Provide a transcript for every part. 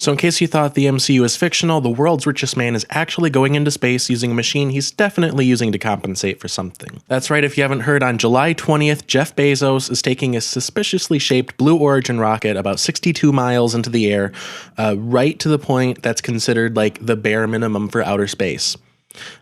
So in case you thought the MCU is fictional, the world's richest man is actually going into space using a machine he's definitely using to compensate for something. That's right, if you haven't heard, on July 20th, Jeff Bezos is taking a suspiciously shaped Blue Origin rocket about 62 miles into the air, right to the point that's considered like the bare minimum for outer space.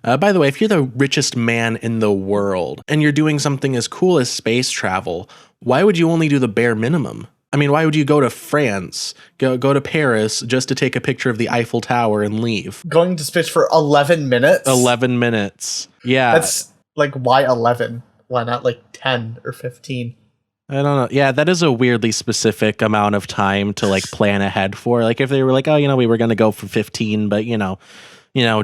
By the way, if you're the richest man in the world and you're doing something as cool as space travel, why would you only do the bare minimum? I mean, why would you go to France, go to Paris just to take a picture of the Eiffel Tower and leave? Going to space for 11 minutes? 11 minutes. Yeah. That's like, why 11? Why not like 10 or 15? I don't know. Yeah, that is a weirdly specific amount of time to like plan ahead for. Like if they were like, oh, we were going to go for 15, but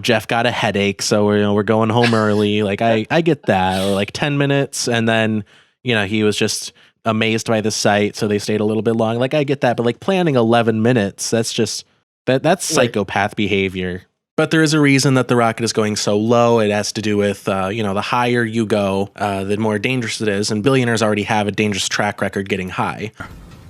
Jeff got a headache, so we're going home early. Like I get that. Or like 10 minutes, and then he was just amazed by the sight, so they stayed a little bit long. Like I get that, but like planning 11 minutes, that's just that's psychopath behavior. But there is a reason that the rocket is going so low. It has to do with the higher you go, the more dangerous it is, and billionaires already have a dangerous track record getting high.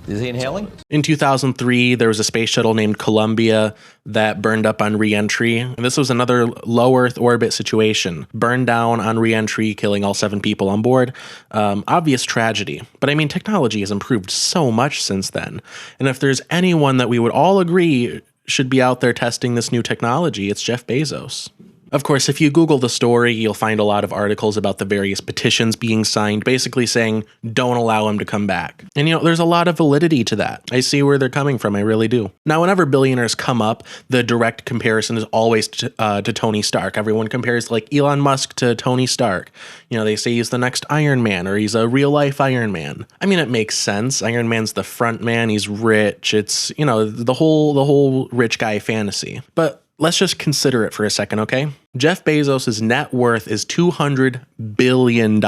Is he inhaling? In 2003, there was a space shuttle named Columbia that burned up on re-entry. And this was another low Earth orbit situation. Burned down on re-entry, killing all 7 people on board. Obvious tragedy. But I mean, technology has improved so much since then. And if there's anyone that we would all agree should be out there testing this new technology, it's Jeff Bezos. Of course, if you Google the story, you'll find a lot of articles about the various petitions being signed, basically saying, don't allow him to come back. And there's a lot of validity to that. I see where they're coming from, I really do. Now, whenever billionaires come up, the direct comparison is always to Tony Stark. Everyone compares like Elon Musk to Tony Stark. They say he's the next Iron Man, or he's a real life Iron Man. I mean, it makes sense. Iron Man's the front man, he's rich. It's, the whole rich guy fantasy. But let's just consider it for a second, okay? Jeff Bezos' net worth is $200 billion.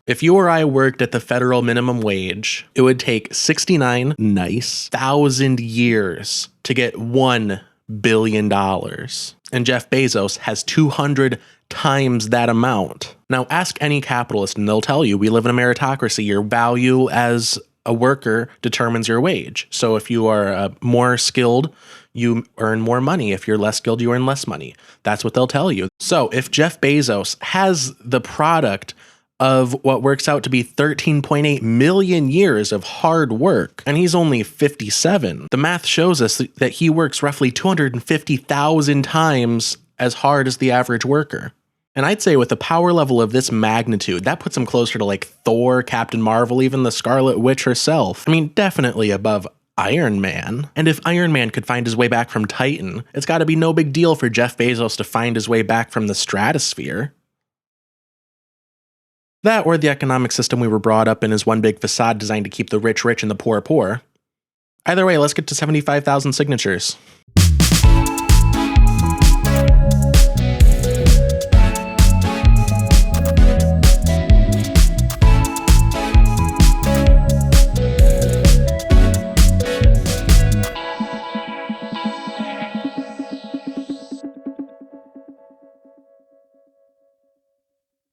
If you or I worked at the federal minimum wage, it would take 69,000 years to get $1 billion. And Jeff Bezos has 200 times that amount. Now, ask any capitalist and they'll tell you we live in a meritocracy. Your value as a worker determines your wage. So if you are more skilled, you earn more money. If you're less skilled, you earn less money. That's what they'll tell you. So if Jeff Bezos has the product of what works out to be 13.8 million years of hard work, and he's only 57, the math shows us that he works roughly 250,000 times as hard as the average worker. And I'd say with a power level of this magnitude, that puts him closer to like Thor, Captain Marvel, even the Scarlet Witch herself. I mean, definitely above Iron Man. And if Iron Man could find his way back from Titan, it's got to be no big deal for Jeff Bezos to find his way back from the stratosphere. That, or the economic system we were brought up in, is one big facade designed to keep the rich rich and the poor poor. Either way, let's get to 75,000 signatures.